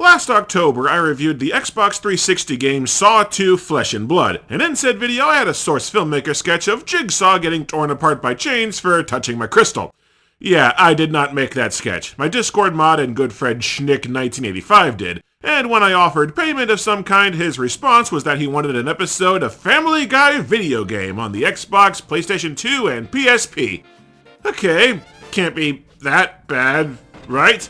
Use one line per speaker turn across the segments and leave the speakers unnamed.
Last October, I reviewed the Xbox 360 game Saw 2 Flesh and Blood, and in said video I had a Source filmmaker sketch of Jigsaw getting torn apart by chains for touching my crystal. Yeah, I did not make that sketch. My Discord mod and good friend Schnick1985 did, and when I offered payment of some kind, his response was that he wanted an episode of Family Guy video game on the Xbox, PlayStation 2, and PSP. Okay, can't be that bad, right?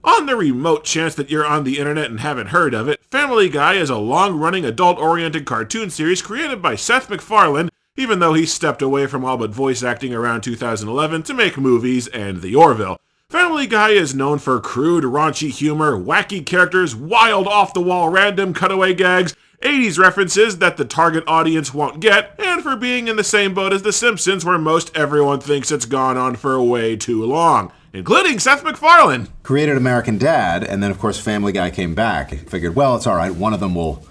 On the remote chance that you're on the internet and haven't heard of it, Family Guy is a long-running adult-oriented cartoon series created by Seth MacFarlane, even though he stepped away from all but voice acting around 2011 to make movies and The Orville. Family Guy is known for crude, raunchy humor, wacky characters, wild off-the-wall random cutaway gags, 80s references that the target audience won't get, and for being in the same boat as The Simpsons where most everyone thinks it's gone on for way too long. Including Seth MacFarlane.
Created American Dad, and then of course Family Guy came back. Figured, well, it's all right. One of them will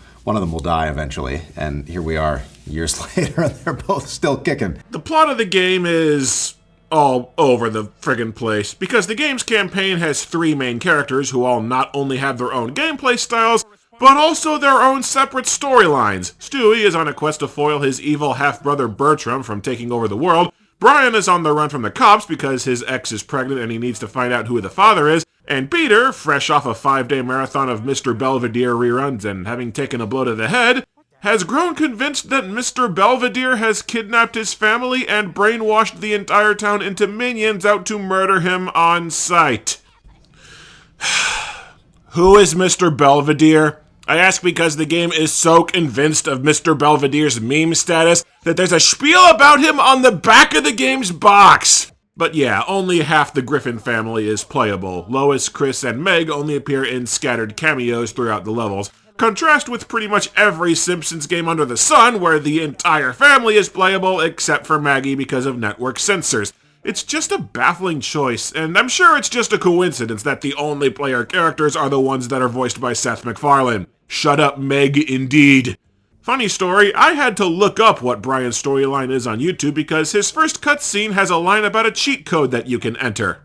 die eventually, and here we are years later, and they're both still kicking.
The plot of the game is all over the friggin' place, because the game's campaign has three main characters who all not only have their own gameplay styles, but also their own separate storylines. Stewie is on a quest to foil his evil half-brother Bertram from taking over the world. Brian is on the run from the cops because his ex is pregnant and he needs to find out who the father is. And Peter, fresh off a 5-day marathon of Mr. Belvedere reruns and having taken a blow to the head, has grown convinced that Mr. Belvedere has kidnapped his family and brainwashed the entire town into minions out to murder him on sight. Who is Mr. Belvedere? I ask because the game is so convinced of Mr. Belvedere's meme status that there's a spiel about him on the back of the game's box. But yeah, only half the Griffin family is playable. Lois, Chris, and Meg only appear in scattered cameos throughout the levels. Contrast with pretty much every Simpsons game under the sun where the entire family is playable except for Maggie because of network censors. It's just a baffling choice, and I'm sure it's just a coincidence that the only player characters are the ones that are voiced by Seth MacFarlane. Shut up, Meg, indeed. Funny story, I had to look up what Brian's storyline is on YouTube because his first cutscene has a line about a cheat code that you can enter.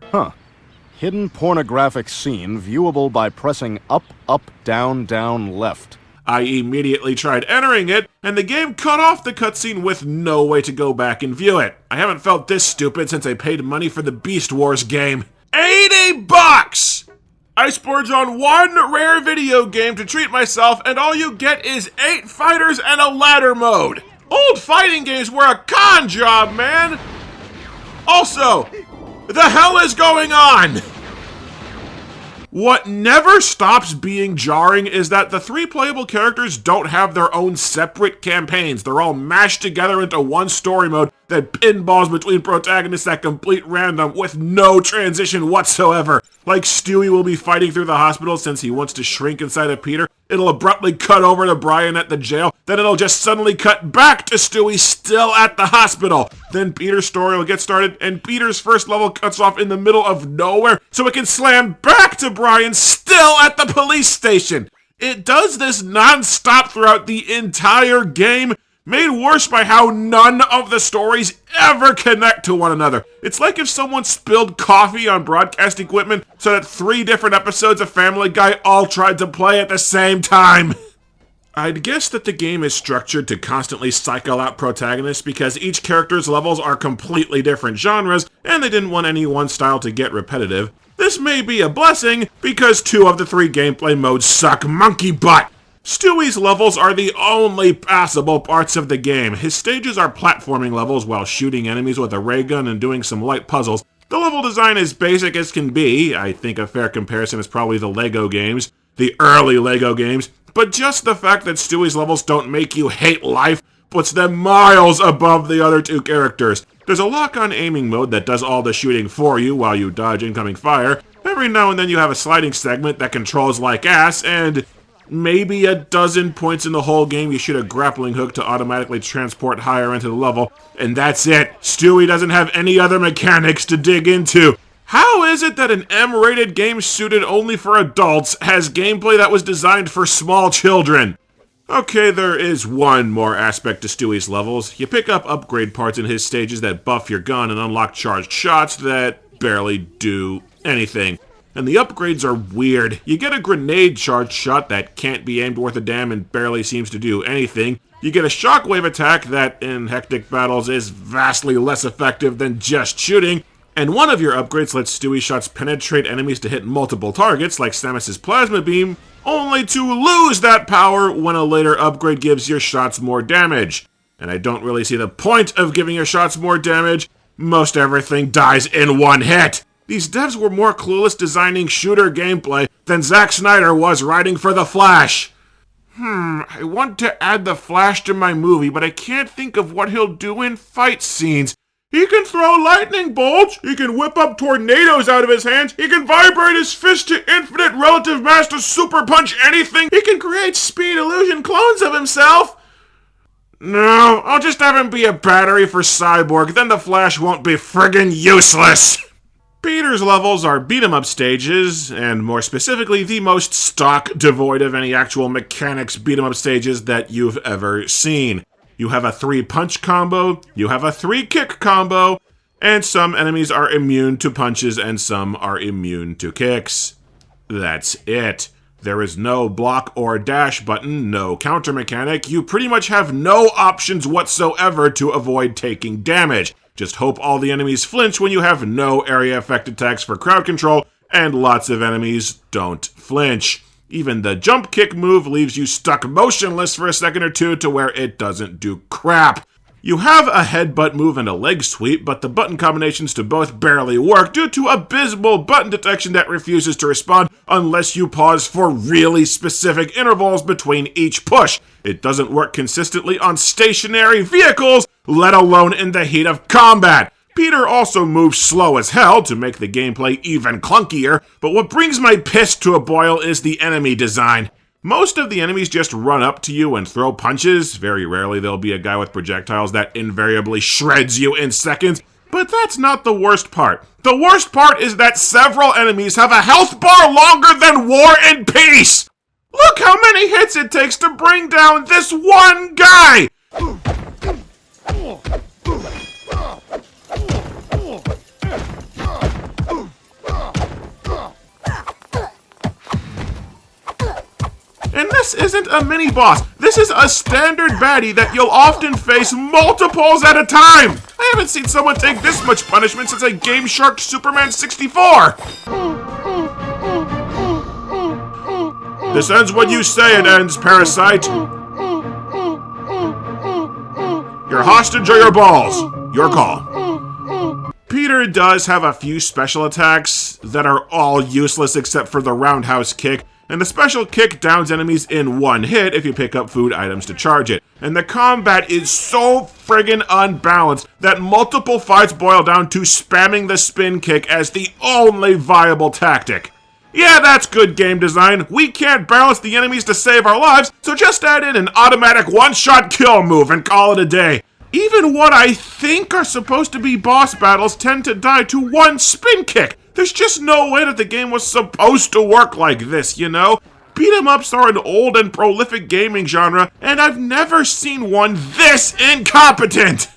Hidden pornographic scene viewable by pressing up, up, down, down, left.
I immediately tried entering it, and the game cut off the cutscene with no way to go back and view it. I haven't felt this stupid since I paid money for the Beast Wars game. $80! I splurge on one rare video game to treat myself, and all you get is 8 fighters and a ladder mode. Old fighting games were a con job, man! Also, the hell is going on? What never stops being jarring is that the 3 playable characters don't have their own separate campaigns. They're all mashed together into one story mode that pinballs between protagonists at complete random with no transition whatsoever. Like Stewie will be fighting through the hospital since he wants to shrink inside of Peter. It'll abruptly cut over to Brian at the jail. Then it'll just suddenly cut back to Stewie still at the hospital. Then Peter's story will get started and Peter's first level cuts off in the middle of nowhere so it can slam back to Brian still at the police station. It does this non-stop throughout the entire game, made worse by how none of the stories ever connect to one another. It's like if someone spilled coffee on broadcast equipment so that 3 different episodes of Family Guy all tried to play at the same time. I'd guess that the game is structured to constantly cycle out protagonists because each character's levels are completely different genres and they didn't want any one style to get repetitive. This may be a blessing because 2 of the 3 gameplay modes suck monkey butt. Stewie's levels are the only passable parts of the game. His stages are platforming levels while shooting enemies with a ray gun and doing some light puzzles. The level design is basic as can be. I think a fair comparison is probably the Lego games, the early Lego games, but just the fact that Stewie's levels don't make you hate life puts them miles above the other 2 characters. There's a lock-on aiming mode that does all the shooting for you while you dodge incoming fire. Every now and then you have a sliding segment that controls like ass, and maybe a dozen points in the whole game you shoot a grappling hook to automatically transport higher into the level, and that's it. Stewie doesn't have any other mechanics to dig into. How is it that an M-rated game suited only for adults has gameplay that was designed for small children? Okay, there is one more aspect to Stewie's levels. You pick up upgrade parts in his stages that buff your gun and unlock charged shots that barely do anything. and the upgrades are weird. You get a grenade charge shot that can't be aimed worth a damn and barely seems to do anything. You get a shockwave attack that, in hectic battles, is vastly less effective than just shooting. And one of your upgrades lets Stewie shots penetrate enemies to hit multiple targets, like Samus's plasma beam, only to lose that power when a later upgrade gives your shots more damage. And I don't really see the point of giving your shots more damage. Most everything dies in one hit. These devs were more clueless designing shooter gameplay than Zack Snyder was writing for The Flash. I want to add The Flash to my movie, but I can't think of what he'll do in fight scenes. He can throw lightning bolts, he can whip up tornadoes out of his hands, he can vibrate his fist to infinite relative mass to super punch anything, he can create speed illusion clones of himself. No, I'll just have him be a battery for Cyborg, then the Flash won't be friggin' useless. Peter's levels are beat-em-up stages, and more specifically, the most stock, devoid of any actual mechanics beat-em-up stages that you've ever seen. You have a 3-punch combo, you have a 3-kick combo, and some enemies are immune to punches and some are immune to kicks. That's it. There is no block or dash button, no counter mechanic. You pretty much have no options whatsoever to avoid taking damage. Just hope all the enemies flinch when you have no area effect attacks for crowd control, and lots of enemies don't flinch. Even the jump kick move leaves you stuck motionless for a second or two to where it doesn't do crap. You have a headbutt move and a leg sweep, but the button combinations to both barely work due to abysmal button detection that refuses to respond unless you pause for really specific intervals between each push. It doesn't work consistently on stationary vehicles, let alone in the heat of combat. Peter also moves slow as hell to make the gameplay even clunkier, but what brings my piss to a boil is the enemy design. Most of the enemies just run up to you and throw punches. Very rarely there'll be a guy with projectiles that invariably shreds you in seconds, but that's not the worst part. The worst part is that several enemies have a health bar longer than War and Peace! Look how many hits it takes to bring down this one guy! And this isn't a mini-boss. This is a standard baddie that you'll often face multiples at a time. I haven't seen someone take this much punishment since a Game Shark Superman 64. This ends when you say it ends, Parasite. Your hostage or your balls? Your call. Peter does have a few special attacks that are all useless except for the roundhouse kick, and the special kick downs enemies in one hit if you pick up food items to charge it. And the combat is so friggin' unbalanced that multiple fights boil down to spamming the spin kick as the only viable tactic. Yeah, that's good game design. We can't balance the enemies to save our lives, so just add in an automatic one-shot kill move and call it a day. Even what I think are supposed to be boss battles tend to die to one spin kick. There's just no way that the game was supposed to work like this, you know? Beat-em-ups are an old and prolific gaming genre, and I've never seen one this incompetent!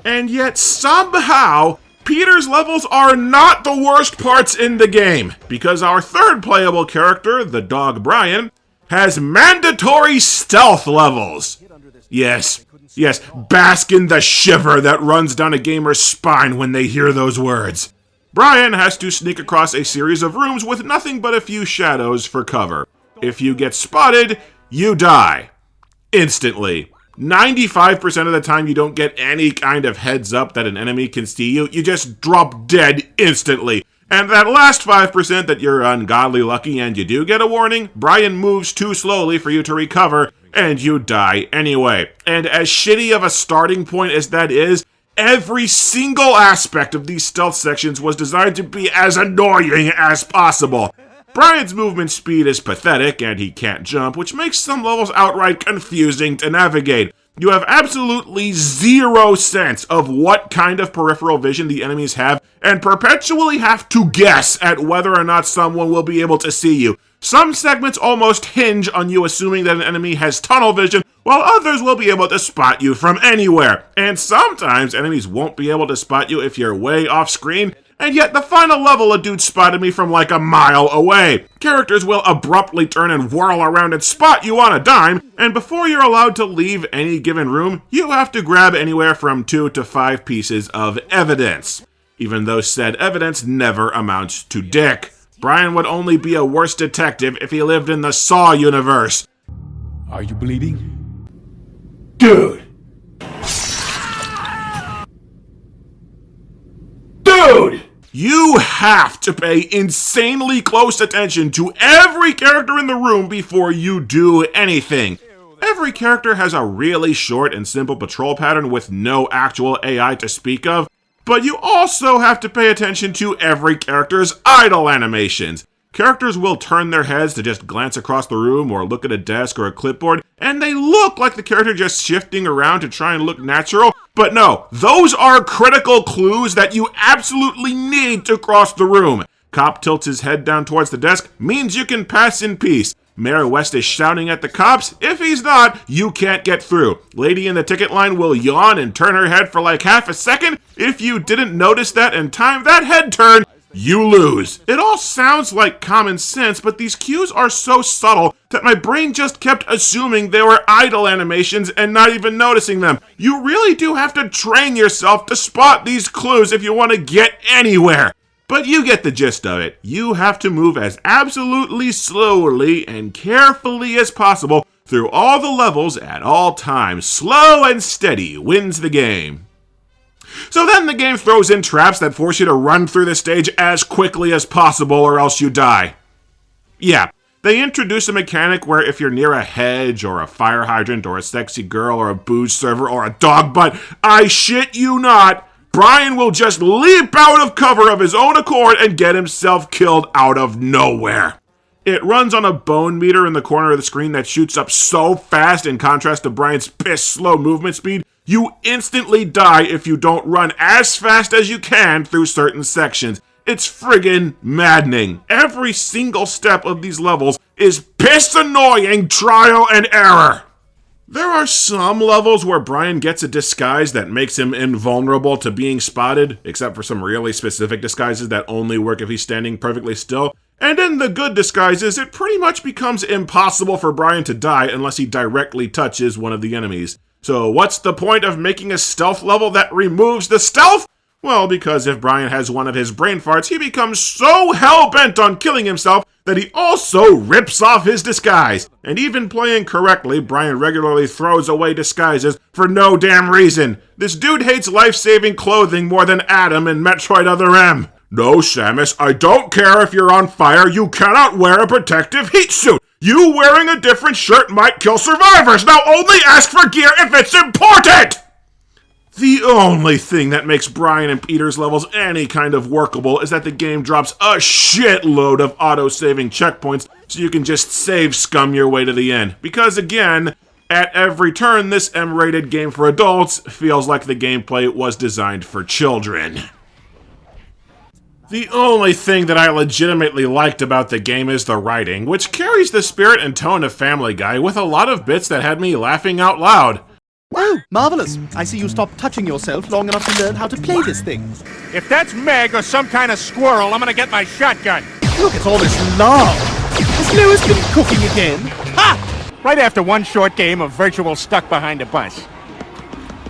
And yet somehow, Peter's levels are not the worst parts in the game, because our third playable character, the dog Brian, has mandatory stealth levels. Yes, bask in the shiver that runs down a gamer's spine when they hear those words. Brian has to sneak across a series of rooms with nothing but a few shadows for cover. If you get spotted, you die. Instantly. 95% of the time you don't get any kind of heads up that an enemy can see you, you just drop dead instantly. And that last 5% that you're ungodly lucky and you do get a warning, Brian moves too slowly for you to recover, and you die anyway. And as shitty of a starting point as that is, every single aspect of these stealth sections was designed to be as annoying as possible. Brian's movement speed is pathetic, and he can't jump, which makes some levels outright confusing to navigate. You have absolutely zero sense of what kind of peripheral vision the enemies have, and perpetually have to guess at whether or not someone will be able to see you. Some segments almost hinge on you assuming that an enemy has tunnel vision, while others will be able to spot you from anywhere. And sometimes enemies won't be able to spot you if you're way off screen, And yet, the final level, a dude spotted me from like a mile away. Characters will abruptly turn and whirl around and spot you on a dime, and before you're allowed to leave any given room, you have to grab anywhere from 2 to 5 pieces of evidence. Even though said evidence never amounts to dick. Brian would only be a worse detective if he lived in the Saw universe.
Are you bleeding?
Dude! Dude! You have to pay insanely close attention to every character in the room before you do anything. Every character has a really short and simple patrol pattern with no actual AI to speak of, but you also have to pay attention to every character's idle animations. Characters will turn their heads to just glance across the room or look at a desk or a clipboard, and they look like the character just shifting around to try and look natural. But no, those are critical clues that you absolutely need to cross the room. Cop tilts his head down towards the desk, means you can pass in peace. Mayor West is shouting at the cops. If he's not, you can't get through. Lady in the ticket line will yawn and turn her head for like half a second. If you didn't notice that and time that head turn, you lose. It all sounds like common sense, but these cues are so subtle that my brain just kept assuming they were idle animations and not even noticing them. You really do have to train yourself to spot these clues if you want to get anywhere. But you get the gist of it. You have to move as absolutely slowly and carefully as possible through all the levels at all times. Slow and steady wins the game. So then the game throws in traps that force you to run through the stage as quickly as possible or else you die. Yeah, they introduce a mechanic where if you're near a hedge or a fire hydrant or a sexy girl or a booze server or a dog butt, I shit you not, Brian will just leap out of cover of his own accord and get himself killed out of nowhere. It runs on a bone meter in the corner of the screen that shoots up so fast in contrast to Brian's piss-slow movement speed, you instantly die if you don't run as fast as you can through certain sections. It's friggin' maddening. Every single step of these levels is piss-annoying trial and error. There are some levels where Brian gets a disguise that makes him invulnerable to being spotted, except for some really specific disguises that only work if he's standing perfectly still. And in the good disguises, it pretty much becomes impossible for Brian to die unless he directly touches one of the enemies. So what's the point of making a stealth level that removes the stealth? Well, because if Brian has one of his brain farts, he becomes so hell-bent on killing himself that he also rips off his disguise. And even playing correctly, Brian regularly throws away disguises for no damn reason. This dude hates life-saving clothing more than Adam in Metroid Other M. No, Samus, I don't care if you're on fire, you cannot wear a protective heat suit. You wearing a different shirt might kill survivors. Now only ask for gear if it's important! The only thing that makes Brian and Peter's levels any kind of workable is that the game drops a shitload of auto-saving checkpoints so you can just save scum your way to the end. Because again, at every turn, this M-rated game for adults feels like the gameplay was designed for children. The only thing that I legitimately liked about the game is the writing, which carries the spirit and tone of Family Guy with a lot of bits that had me laughing out loud.
Oh, marvelous. I see you stopped touching yourself long enough to learn how to play this thing.
If that's Meg or some kind of squirrel, I'm gonna get my shotgun.
Look at all this love. Has Lois been cooking again?
Ha! Right after one short game of virtual stuck behind a bus.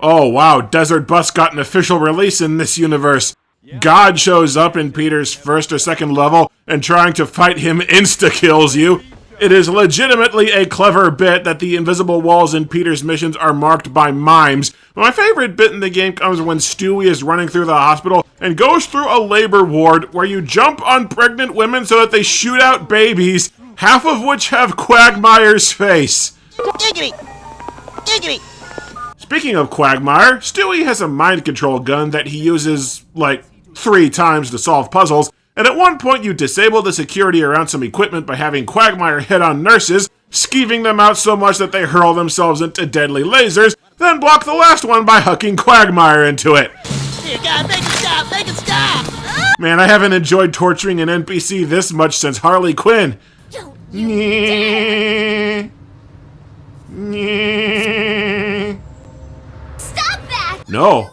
Oh wow, Desert Bus got an official release in this universe. God shows up in Peter's first or second level and trying to fight him insta-kills you. It is legitimately a clever bit that the invisible walls in Peter's missions are marked by mimes. My favorite bit in the game comes when Stewie is running through the hospital and goes through a labor ward where you jump on pregnant women so that they shoot out babies, half of which have Quagmire's face.
Giggity! Giggity!
Speaking of Quagmire, Stewie has a mind control gun that he uses, like, 3 times to solve puzzles, and at one point you disable the security around some equipment by having Quagmire hit on nurses, skeeving them out so much that they hurl themselves into deadly lasers, then block the last one by hucking Quagmire into it.
Dear God, make it stop! Make it stop!
Man, I haven't enjoyed torturing an NPC this much since Harley Quinn.
Don't you
No.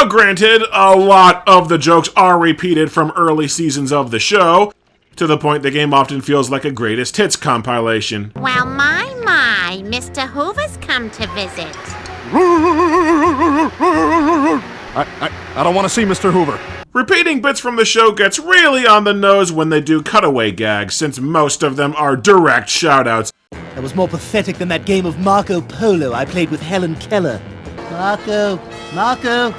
Now granted, a lot of the jokes are repeated from early seasons of the show, to the point the game often feels like a greatest hits compilation.
Well, my, Mr. Hoover's come to visit.
I don't want to see Mr. Hoover.
Repeating bits from the show gets really on the nose when they do cutaway gags, since most of them are direct shoutouts.
That was more pathetic than that game of Marco Polo I played with Helen Keller. Marco, Marco,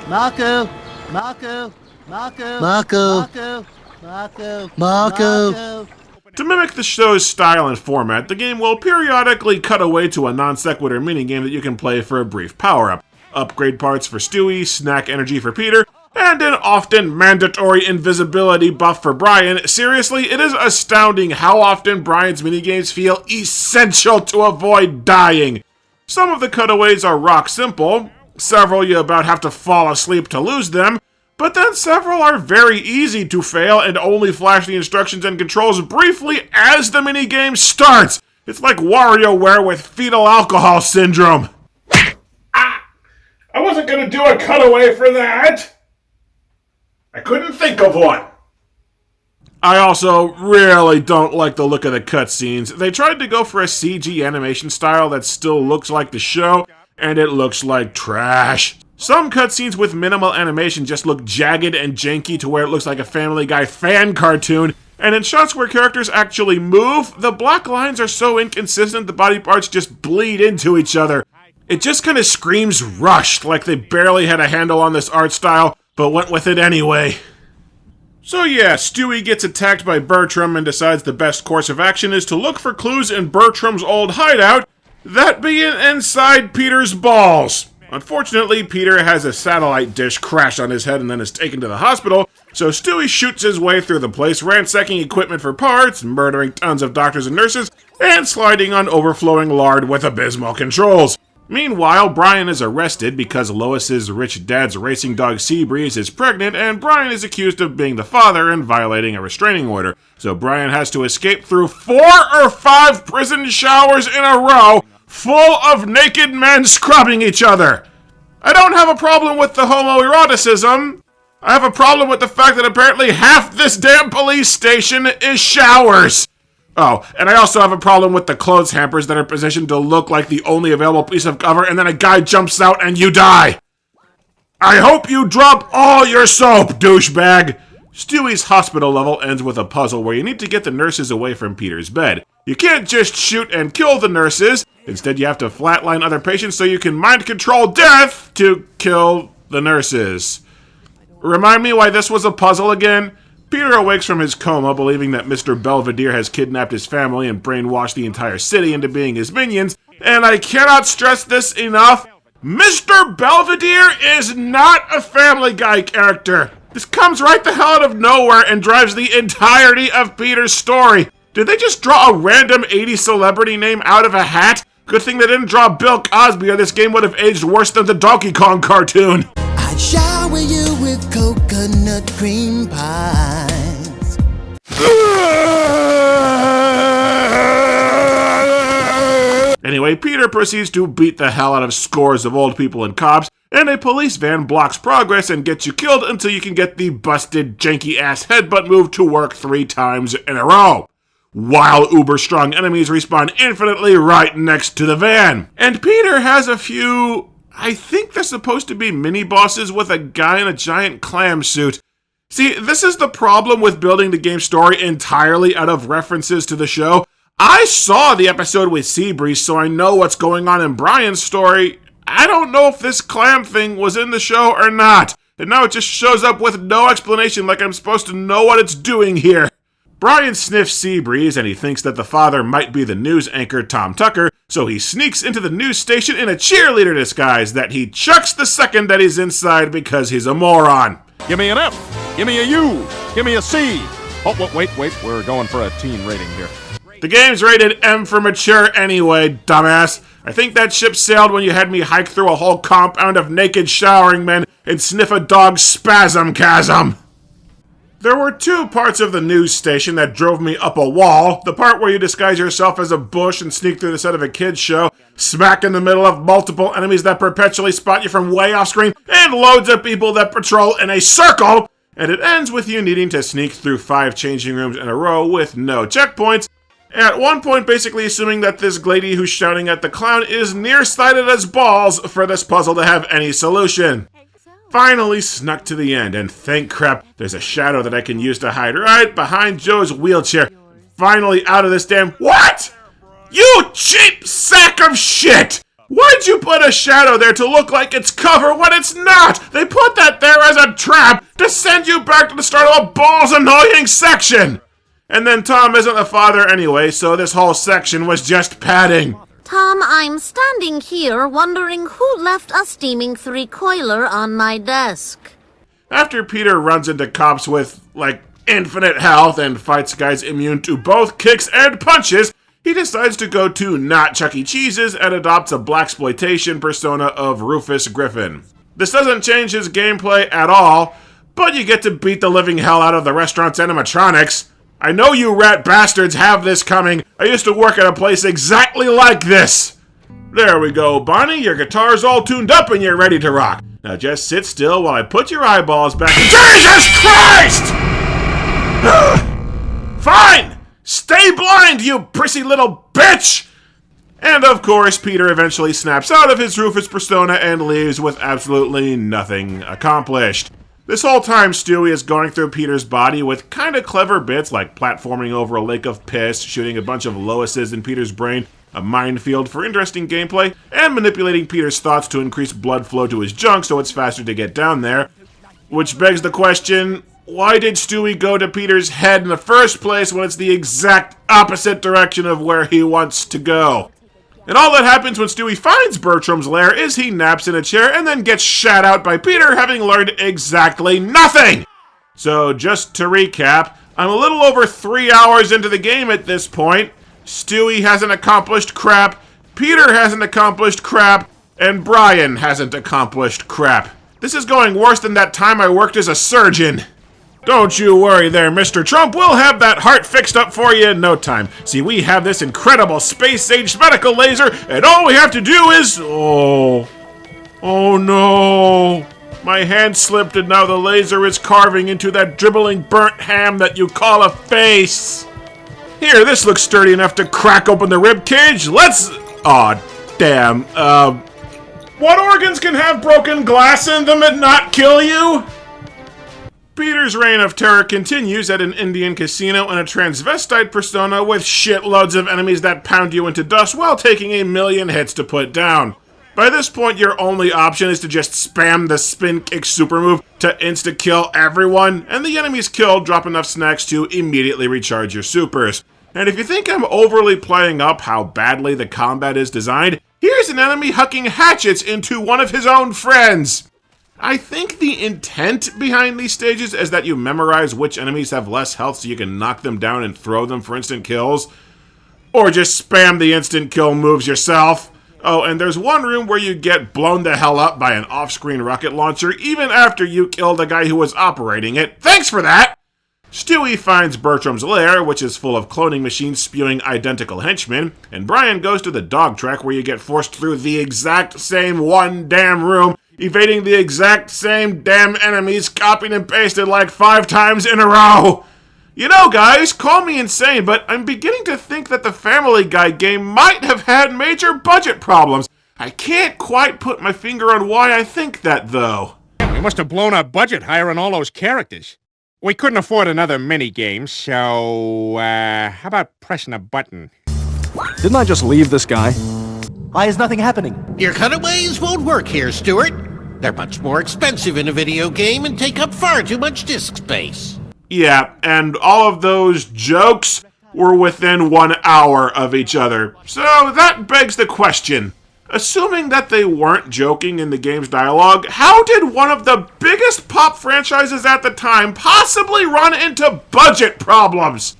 Marco, Marco, Marco, Marco, Marco, Marco.
To mimic the show's style and format, the game will periodically cut away to a non-sequitur minigame that you can play for a brief power-up. Upgrade parts for Stewie, snack energy for Peter, and an often mandatory invisibility buff for Brian. Seriously, it is astounding how often Brian's minigames feel essential to avoid dying. Some of the cutaways are rock simple, several you about have to fall asleep to lose them, but then several are very easy to fail and only flash the instructions and controls briefly as the minigame starts. It's like WarioWare with fetal alcohol syndrome. I wasn't gonna do a cutaway for that. I couldn't think of one. I also really don't like the look of the cutscenes. They tried to go for a CG animation style that still looks like the show, and it looks like trash. Some cutscenes with minimal animation just look jagged and janky to where it looks like a Family Guy fan cartoon, and in shots where characters actually move, the black lines are so inconsistent the body parts just bleed into each other. It just kind of screams rushed, like they barely had a handle on this art style, but went with it anyway. So yeah, Stewie gets attacked by Bertram and decides the best course of action is to look for clues in Bertram's old hideout, that being inside Peter's balls. Unfortunately, Peter has a satellite dish crash on his head and then is taken to the hospital, so Stewie shoots his way through the place, ransacking equipment for parts, murdering tons of doctors and nurses, and sliding on overflowing lard with abysmal controls. Meanwhile, Brian is arrested because Lois's rich dad's racing dog Seabreeze is pregnant, and Brian is accused of being the father and violating a restraining order. So Brian has to escape through 4 or 5 prison showers in a row, full of naked men scrubbing each other. I don't have a problem with the homoeroticism. I have a problem with the fact that apparently half this damn police station is showers. Oh, and I also have a problem with the clothes hampers that are positioned to look like the only available piece of cover, and then a guy jumps out and you die. I hope you drop all your soap, douchebag. Stewie's hospital level ends with a puzzle where you need to get the nurses away from Peter's bed. You can't just shoot and kill the nurses. Instead, you have to flatline other patients so you can mind control death to kill the nurses. Remind me why this was a puzzle again? Peter awakes from his coma believing that Mr. Belvedere has kidnapped his family and brainwashed the entire city into being his minions, and I cannot stress this enough, Mr. Belvedere is not a Family Guy character. This comes right the hell out of nowhere and drives the entirety of Peter's story. Did they just draw a random 80s celebrity name out of a hat? Good thing they didn't draw Bill Cosby or this game would have aged worse than the Donkey Kong cartoon.
I'd shower you with coconut cream pies.
Anyway, Peter proceeds to beat the hell out of scores of old people and cops, and a police van blocks progress and gets you killed until you can get the busted, janky-ass headbutt move to work 3 times in a row, while uber-strong enemies respawn infinitely right next to the van. And Peter has a few, I think they're supposed to be mini-bosses with a guy in a giant clam suit. See, this is the problem with building the game story entirely out of references to the show. I saw the episode with Seabreeze, so I know what's going on in Brian's story. I don't know if this clam thing was in the show or not. And now it just shows up with no explanation like I'm supposed to know what it's doing here. Brian sniffs Seabreeze and he thinks that the father might be the news anchor Tom Tucker, so he sneaks into the news station in a cheerleader disguise that he chucks the second that he's inside because he's a moron.
Give me an F. Give me a U. Give me a C. Oh, wait. We're going for a teen rating here.
The game's rated M for mature anyway, dumbass. I think that ship sailed when you had me hike through a whole compound of naked showering men and sniff a dog's spasm chasm. There were 2 parts of the news station that drove me up a wall. The part where you disguise yourself as a bush and sneak through the set of a kid's show, smack in the middle of multiple enemies that perpetually spot you from way off screen, and loads of people that patrol in a circle, and it ends with you needing to sneak through 5 changing rooms in a row with no checkpoints, at one point basically assuming that this lady who's shouting at the clown is nearsighted as balls for this puzzle to have any solution. Finally snuck to the end, and thank crap, there's a shadow that I can use to hide right behind Joe's wheelchair. Finally out of this damn— What?! You cheap sack of shit! Why'd you put a shadow there to look like it's cover when it's not? They put that there as a trap to send you back to the start of a balls annoying section! And then Tom isn't the father anyway, so this whole section was just padding.
Tom, I'm standing here wondering who left a steaming 3-coiler on my desk.
After Peter runs into cops with, like, infinite health and fights guys immune to both kicks and punches, he decides to go to not Chuck E. Cheese's and adopts a blaxploitation persona of Rufus Griffin. This doesn't change his gameplay at all, but you get to beat the living hell out of the restaurant's animatronics. I know you rat bastards have this coming. I used to work at a place exactly like this. There we go, Bonnie. Your guitar's all tuned up and you're ready to rock. Now just sit still while I put your eyeballs back in— Jesus Christ! Fine! Stay blind, you prissy little bitch! And of course, Peter eventually snaps out of his Rufus persona and leaves with absolutely nothing accomplished. This whole time, Stewie is going through Peter's body with kinda clever bits like platforming over a lake of piss, shooting a bunch of Loises in Peter's brain, a minefield for interesting gameplay, and manipulating Peter's thoughts to increase blood flow to his junk so it's faster to get down there. Which begs the question, why did Stewie go to Peter's head in the first place when it's the exact opposite direction of where he wants to go? And all that happens when Stewie finds Bertram's lair is he naps in a chair and then gets shat out by Peter, having learned exactly nothing! So, just to recap, I'm a little over 3 hours into the game at this point. Stewie hasn't accomplished crap, Peter hasn't accomplished crap, and Brian hasn't accomplished crap. This is going worse than that time I worked as a surgeon. Don't you worry there, Mr. Trump. We'll have that heart fixed up for you in no time. See, we have this incredible space-age medical laser, and all we have to do is— Oh no. My hand slipped and now the laser is carving into that dribbling burnt ham that you call a face. Here, this looks sturdy enough to crack open the rib cage. Let's— Aw, damn. What organs can have broken glass in them and not kill you? Peter's reign of terror continues at an Indian casino in a transvestite persona with shitloads of enemies that pound you into dust while taking a million hits to put down. By this point, your only option is to just spam the spin kick super move to insta-kill everyone, and the enemies killed drop enough snacks to immediately recharge your supers. And if you think I'm overly playing up how badly the combat is designed, here's an enemy hucking hatchets into one of his own friends. I think the intent behind these stages is that you memorize which enemies have less health so you can knock them down and throw them for instant kills. Or just spam the instant kill moves yourself. Oh, and there's one room where you get blown the hell up by an off-screen rocket launcher even after you kill the guy who was operating it. Thanks for that! Stewie finds Bertram's lair, which is full of cloning machines spewing identical henchmen, and Brian goes to the dog track where you get forced through the exact same one damn room, evading the exact same damn enemies copied and pasted like 5 times in a row. You know, guys, call me insane, but I'm beginning to think that the Family Guy game might have had major budget problems. I can't quite put my finger on why I think that, though.
We must have blown our budget hiring all those characters. We couldn't afford another minigame, so, how about pressing a button?
Didn't I just leave this guy?
Why is nothing happening?
Your cutaways won't work here, Stuart. They're much more expensive in a video game and take up far too much disk space.
Yeah, and all of those jokes were within 1 hour of each other. So that begs the question. Assuming that they weren't joking in the game's dialogue, how did one of the biggest pop franchises at the time possibly run into budget problems?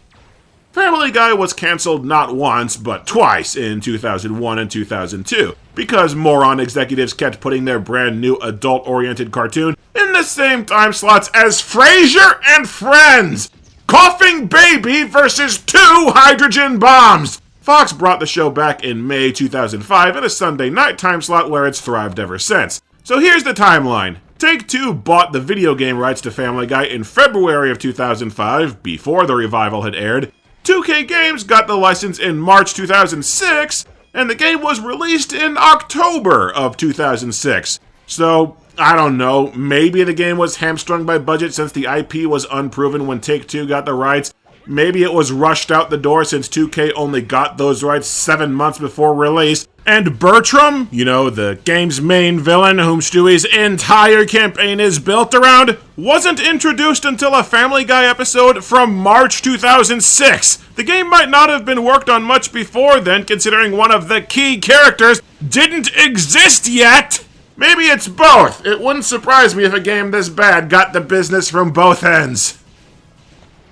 Family Guy was canceled not once, but twice in 2001 and 2002, because moron executives kept putting their brand new adult-oriented cartoon in the same time slots as Frasier and Friends! Coughing Baby versus 2 hydrogen bombs! Fox brought the show back in May 2005 in a Sunday night time slot where it's thrived ever since. So here's the timeline. Take-Two bought the video game rights to Family Guy in February of 2005, before the revival had aired. 2K Games got the license in March 2006, and the game was released in October of 2006. So, I don't know, maybe the game was hamstrung by budget since the IP was unproven when Take-Two got the rights. Maybe it was rushed out the door since 2K only got those rights 7 months before release. And Bertram, you know, the game's main villain whom Stewie's entire campaign is built around, wasn't introduced until a Family Guy episode from March 2006. The game might not have been worked on much before then, considering one of the key characters didn't exist yet. Maybe it's both. It wouldn't surprise me if a game this bad got the business from both ends.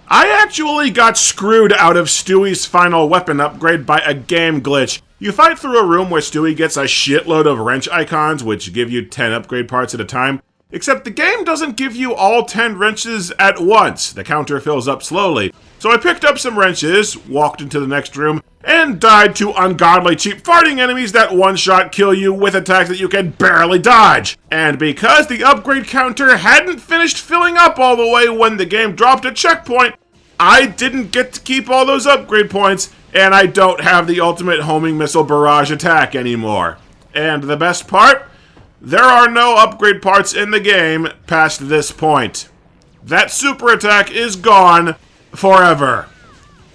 I actually got screwed out of Stewie's final weapon upgrade by a game glitch. You fight through a room where Stewie gets a shitload of wrench icons, which give you 10 upgrade parts at a time. Except the game doesn't give you all 10 wrenches at once. The counter fills up slowly. So I picked up some wrenches, walked into the next room, and died to ungodly cheap farting enemies that one-shot kill you with attacks that you can barely dodge. And because the upgrade counter hadn't finished filling up all the way when the game dropped a checkpoint, I didn't get to keep all those upgrade points, and I don't have the ultimate homing missile barrage attack anymore. And the best part? There are no upgrade parts in the game past this point. That super attack is gone forever.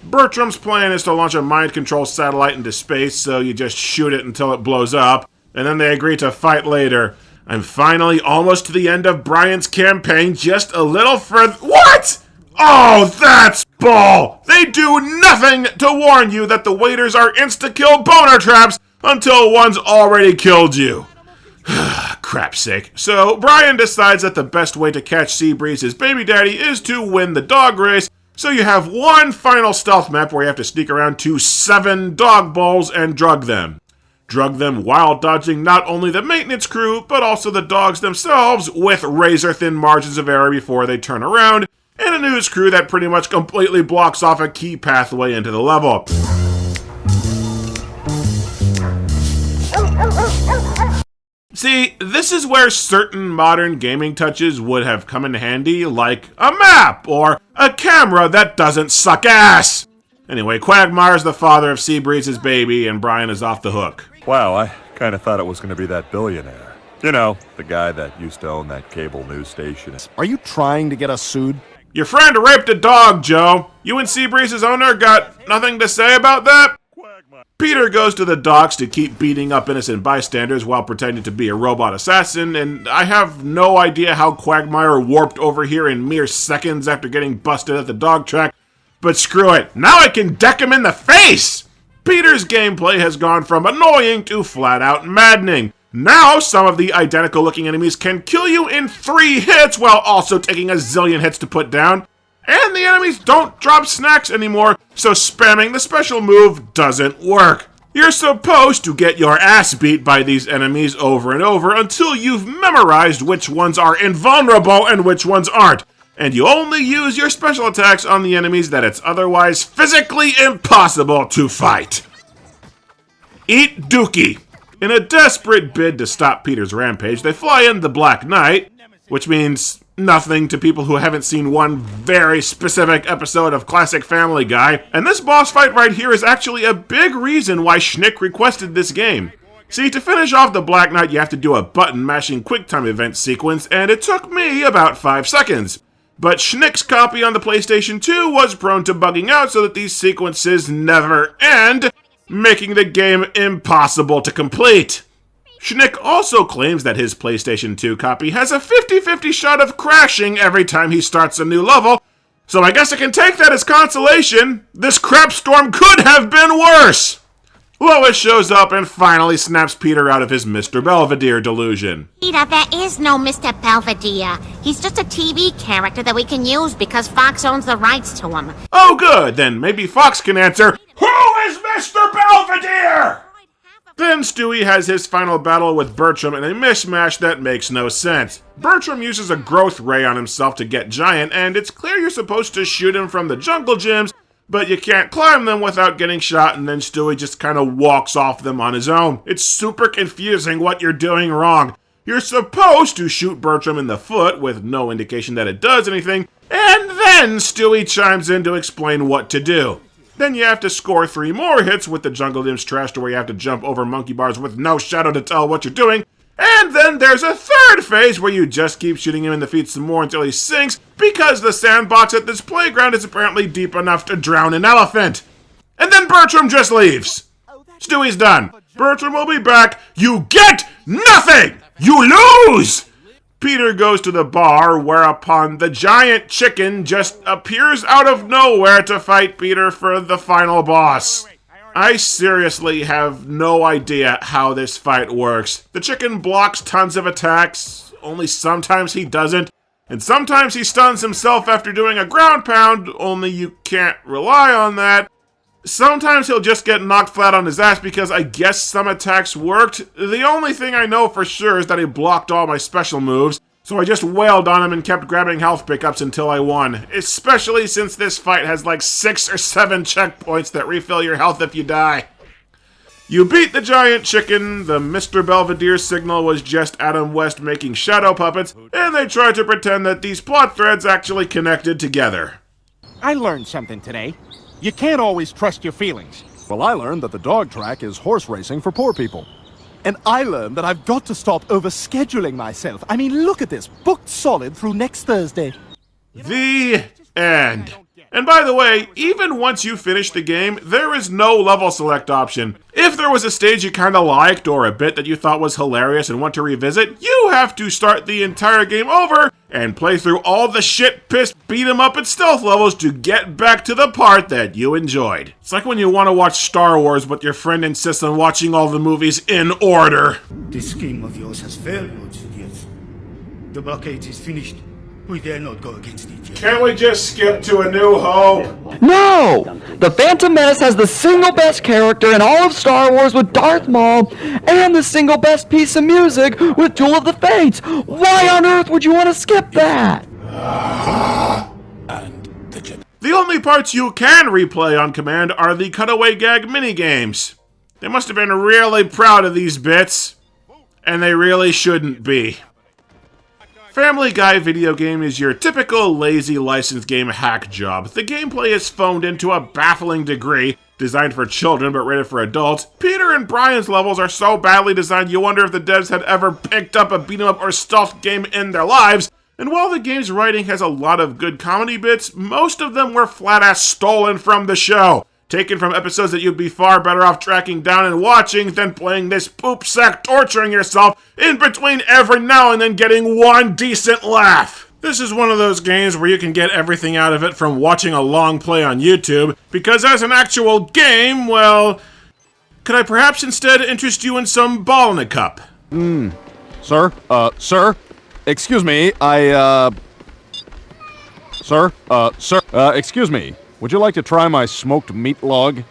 Bertram's plan is to launch a mind control satellite into space, so you just shoot it until it blows up, and then they agree to fight later. I'm finally almost to the end of Brian's campaign, just a little further— What?! Oh, that's bull! They do nothing to warn you that the waiters are insta-kill boner traps until one's already killed you. Crap's sake. So, Brian decides that the best way to catch Seabreeze's baby daddy is to win the dog race, so you have one final stealth map where you have to sneak around to 7 dog bowls and drug them. Drug them while dodging not only the maintenance crew, but also the dogs themselves with razor-thin margins of error before they turn around, and a news crew that pretty much completely blocks off a key pathway into the level. See, this is where certain modern gaming touches would have come in handy, like a map or a camera that doesn't suck ass. Anyway, Quagmire's the father of Seabreeze's baby, and Brian is off the hook.
Wow, I kind of thought it was going to be that billionaire. You know, the guy that used to own that cable news station. Are you trying to get us sued?
Your friend raped a dog, Joe. You and Seabreeze's owner got nothing to say about that? Peter goes to the docks to keep beating up innocent bystanders while pretending to be a robot assassin, and I have no idea how Quagmire warped over here in mere seconds after getting busted at the dog track, but screw it, now I can deck him in the face! Peter's gameplay has gone from annoying to flat-out maddening. Now, some of the identical-looking enemies can kill you in 3 hits while also taking a zillion hits to put down. And the enemies don't drop snacks anymore, so spamming the special move doesn't work. You're supposed to get your ass beat by these enemies over and over until you've memorized which ones are invulnerable and which ones aren't. And you only use your special attacks on the enemies that it's otherwise physically impossible to fight. Eat Dookie. In a desperate bid to stop Peter's rampage, they fly in the Black Knight, which means nothing to people who haven't seen one very specific episode of classic Family Guy, and this boss fight right here is actually a big reason why Schnick requested this game. See, to finish off the Black Knight, you have to do a button-mashing QuickTime event sequence, and it took me about 5 seconds. But Schnick's copy on the PlayStation 2 was prone to bugging out so that these sequences never end, making the game impossible to complete. Schnick also claims that his PlayStation 2 copy has a 50-50 shot of crashing every time he starts a new level, so I guess I can take that as consolation. This crap storm could have been worse! Lois shows up and finally snaps Peter out of his Mr. Belvedere delusion.
Peter, there is no Mr. Belvedere. He's just a TV character that we can use because Fox owns the rights to him.
Oh good, then maybe Fox can answer, who is Mr. Belvedere? Then Stewie has his final battle with Bertram in a mishmash that makes no sense. Bertram uses a growth ray on himself to get giant, and it's clear you're supposed to shoot him from the jungle gyms, but you can't climb them without getting shot, and then Stewie just kind of walks off them on his own. It's super confusing what you're doing wrong. You're supposed to shoot Bertram in the foot with no indication that it does anything, and then Stewie chimes in to explain what to do. Then you have to score 3 more hits with the Jungle Gym's trash to where you have to jump over monkey bars with no shadow to tell what you're doing. And then there's a third phase where you just keep shooting him in the feet some more until he sinks, because the sandbox at this playground is apparently deep enough to drown an elephant. And then Bertram just leaves. Stewie's done. Bertram will be back. You get nothing! You lose! Peter goes to the bar, whereupon the giant chicken just appears out of nowhere to fight Peter for the final boss. I seriously have no idea how this fight works. The chicken blocks tons of attacks, only sometimes he doesn't, and sometimes he stuns himself after doing a ground pound, only you can't rely on that. Sometimes he'll just get knocked flat on his ass because I guess some attacks worked. The only thing I know for sure is that he blocked all my special moves, so I just wailed on him and kept grabbing health pickups until I won. Especially since this fight has like 6 or 7 checkpoints that refill your health if you die. You beat the giant chicken, the Mr. Belvedere signal was just Adam West making shadow puppets, and they tried to pretend that these plot threads actually connected together.
I learned something today. You can't always trust your feelings.
Well, I learned that the dog track is horse racing for poor people.
And I learned that I've got to stop overscheduling myself. I mean, look at this. Booked solid through next Thursday.
The end. And by the way, even once you finish the game, there is no level select option. If there was a stage you kinda liked or a bit that you thought was hilarious and want to revisit, you have to start the entire game over and play through all the shit-pissed beat-em-up and stealth levels to get back to the part that you enjoyed. It's like when you want to watch Star Wars but your friend insists on watching all the movies in order.
This scheme of yours has failed, Lord Sidious. The blockade is finished. We dare not go against it yet.
Can't we just skip to A New Hope?
No! The Phantom Menace has the single best character in all of Star Wars with Darth Maul, and the single best piece of music with Duel of the Fates. Why on earth would you want to skip that?
The only parts you can replay on command are the cutaway gag minigames. They must have been really proud of these bits, and they really shouldn't be. Family Guy video game is your typical lazy licensed game hack job. The gameplay is phoned in to a baffling degree, designed for children but rated for adults. Peter and Brian's levels are so badly designed you wonder if the devs had ever picked up a beat-em-up or stealth game in their lives. And while the game's writing has a lot of good comedy bits, most of them were flat-ass stolen from the show. Taken from episodes that you'd be far better off tracking down and watching than playing this poop sack torturing yourself in between every now and then getting one decent laugh. This is one of those games where you can get everything out of it from watching a long play on YouTube, because as an actual game, well, could I perhaps instead interest you in some ball in a cup?
Sir? Sir? Excuse me, Sir? Excuse me. Would you like to try my smoked meat log?